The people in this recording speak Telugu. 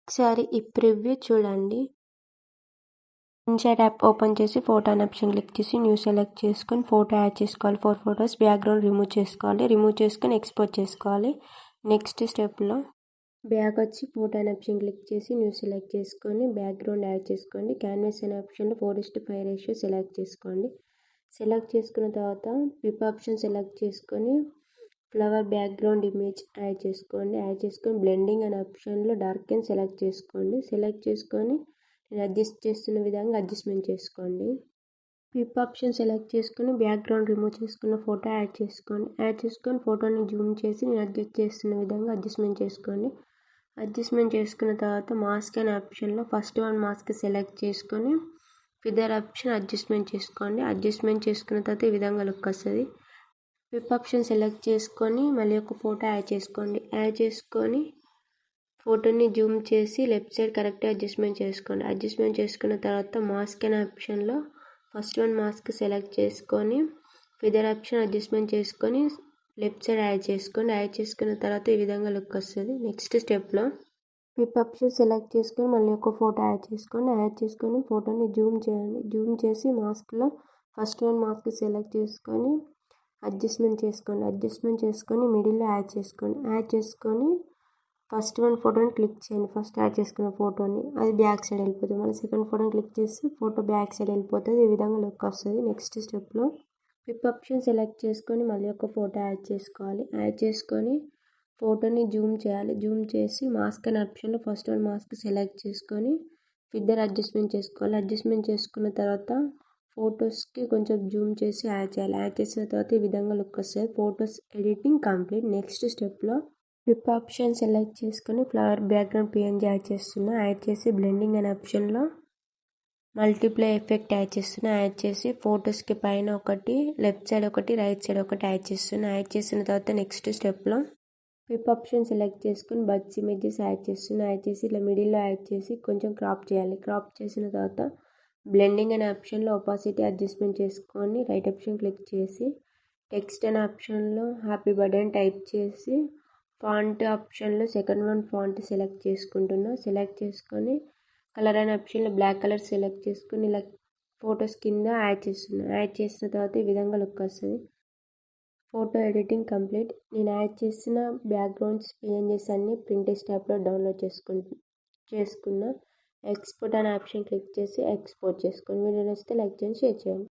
ఒకసారి ఈ ప్రివ్యూ చూడండి. ఇన్షాట్ యాప్ ఓపెన్ చేసి ఫోటో అనే ఆప్షన్ క్లిక్ చేసి న్యూ సెలెక్ట్ చేసుకొని ఫోటో యాడ్ చేసుకోవాలి. 4 ఫొటోస్ బ్యాక్గ్రౌండ్ రిమూవ్ చేసుకోవాలి. రిమూవ్ చేసుకొని ఎక్స్పోర్ట్ చేసుకోవాలి. నెక్స్ట్ స్టెప్లో బ్యాక్ వచ్చి ఫోటో అనే ఆప్షన్ క్లిక్ చేసి న్యూ సెలెక్ట్ చేసుకొని బ్యాక్గ్రౌండ్ యాడ్ చేసుకోండి. క్యాన్వాస్ అనే ఆప్షన్లో 4:5 రేషియో సెలెక్ట్ చేసుకోండి. సెలెక్ట్ చేసుకున్న తర్వాత పిప్ ఆప్షన్ సెలెక్ట్ చేసుకొని ఫ్లవర్ బ్యాక్గ్రౌండ్ ఇమేజ్ యాడ్ చేసుకోండి. యాడ్ చేసుకొని బ్లెండింగ్ అనే ఆప్షన్లో డార్క్ అండ్ సెలెక్ట్ చేసుకోండి. సెలెక్ట్ చేసుకొని నేను అడ్జస్ట్ చేస్తున్న విధంగా అడ్జస్ట్మెంట్ చేసుకోండి. పిప్ ఆప్షన్ సెలెక్ట్ చేసుకొని బ్యాక్గ్రౌండ్ రిమూవ్ చేసుకున్న ఫోటో యాడ్ చేసుకోండి. యాడ్ చేసుకొని ఫోటోని జూమ్ చేసి నేను అడ్జస్ట్ చేస్తున్న విధంగా అడ్జస్ట్మెంట్ చేసుకోండి. అడ్జస్ట్మెంట్ చేసుకున్న తర్వాత మాస్క్ అనే ఆప్షన్లో ఫస్ట్ వన్ మాస్క్ సెలెక్ట్ చేసుకొని ఫిదర్ ఆప్షన్ అడ్జస్ట్మెంట్ చేసుకోండి. అడ్జస్ట్మెంట్ చేసుకున్న తర్వాత ఈ విధంగా లుక్ వస్తుంది. పిప్ ఆప్షన్ సెలెక్ట్ చేసుకొని మళ్ళీ ఒక ఫోటో యాడ్ చేసుకోండి. యాడ్ చేసుకొని ఫోటోని జూమ్ చేసి లెఫ్ట్ సైడ్ కరెక్ట్గా అడ్జస్ట్మెంట్ చేసుకోండి. అడ్జస్ట్మెంట్ చేసుకున్న తర్వాత మాస్క్ అనే ఆప్షన్లో ఫస్ట్ వన్ మాస్క్ సెలెక్ట్ చేసుకొని ఫిదర్ ఆప్షన్ అడ్జస్ట్మెంట్ చేసుకొని లెఫ్ట్ సైడ్ యాడ్ చేసుకోండి. యాడ్ చేసుకున్న తర్వాత ఈ విధంగా లుక్ వస్తుంది. నెక్స్ట్ స్టెప్లో పిప్ ఆప్షన్ సెలెక్ట్ చేసుకొని మళ్ళీ ఒక ఫోటో యాడ్ చేసుకోండి. యాడ్ చేసుకొని ఫోటోని జూమ్ చేయండి. జూమ్ చేసి మాస్క్లో ఫస్ట్ వన్ మాస్క్ సెలెక్ట్ చేసుకొని అడ్జస్ట్మెంట్ చేసుకోండి. అడ్జస్ట్మెంట్ చేసుకొని మిడిల్లో యాడ్ చేసుకోండి. యాడ్ చేసుకొని ఫస్ట్ వన్ ఫోటోని క్లిక్ చేయండి. ఫస్ట్ యాడ్ చేసుకున్న ఫోటోని అది బ్యాక్ సైడ్ వెళ్ళిపోతుంది. మళ్ళీ సెకండ్ ఫోటోని క్లిక్ చేస్తే ఫోటో బ్యాక్ సైడ్ వెళ్ళిపోతుంది. ఈ విధంగా లుక్ వస్తుంది. నెక్స్ట్ స్టెప్లో పిప్ ఆప్షన్ సెలెక్ట్ చేసుకొని మళ్ళీ ఒక ఫోటో యాడ్ చేసుకోవాలి. యాడ్ చేసుకొని ఫోటోని జూమ్ చేయాలి. జూమ్ చేసి మాస్క్ అనే ఆప్షన్లో ఫస్ట్ వన్ మాస్క్ సెలెక్ట్ చేసుకొని ఫిదర్ అడ్జస్ట్మెంట్ చేసుకోవాలి. అడ్జస్ట్మెంట్ చేసుకున్న తర్వాత ఫొటోస్కి కొంచెం జూమ్ చేసి యాడ్ చేయాలి. యాడ్ చేసిన తర్వాత ఈ విధంగా లుక్ వస్తుంది. Photos editing complete. నెక్స్ట్ స్టెప్లో పిప్ ఆప్షన్ సెలెక్ట్ చేసుకొని ఫ్లవర్ బ్యాక్గ్రౌండ్ పిఎన్జీ యాడ్ చేస్తున్నా. యాడ్ చేసి బ్లెండింగ్ అనే ఆప్షన్లో మల్టీప్లై ఎఫెక్ట్ యాడ్ చేస్తున్నా. యాడ్ చేసి ఫొటోస్కి పైన ఒకటి లెఫ్ట్ సైడ్ ఒకటి రైట్ సైడ్ ఒకటి యాడ్ చేస్తున్నా. యాడ్ చేసిన తర్వాత నెక్స్ట్ స్టెప్లో పిప్ ఆప్షన్ సెలెక్ట్ చేసుకొని బడ్స్ ఇమేజెస్ యాడ్ చేస్తున్నా. యాడ్ చేసి ఇలా మిడిల్లో యాడ్ చేసి కొంచెం క్రాప్ చేయాలి. క్రాప్ చేసిన తర్వాత బ్లెండింగ్ అనే ఆప్షన్లో ఒపాసిటీ అడ్జస్ట్మెంట్ చేసుకొని రైట్ ఆప్షన్ క్లిక్ చేసి టెక్స్ట్ అనే ఆప్షన్లో హ్యాపీ బర్త్డే అని టైప్ చేసి ఫాంట్ ఆప్షన్లో సెకండ్ వన్ ఫాంట్ సెలెక్ట్ చేసుకుంటున్నా. సెలెక్ట్ చేసుకొని కలర్ అనే ఆప్షన్లో బ్లాక్ కలర్ సెలెక్ట్ చేసుకొని ఇలా ఫొటోస్ కింద యాడ్ చేస్తున్నా. యాడ్ చేసిన తర్వాత ఈ విధంగా లుక్ వస్తుంది. Photo editing complete. నేను యాడ్ చేసిన బ్యాక్గ్రౌండ్స్ పిఎన్జీస్ అన్ని ప్రింటెస్ట్ యాప్లో డౌన్లోడ్ చేసుకున్నా. ఎక్స్పోర్ట్ అనే ఆప్షన్ క్లిక్ చేసి ఎక్స్పోర్ట్ చేసుకోండి. వీడియో నచ్చితే లైక్ చేయండి, షేర్ చేయండి.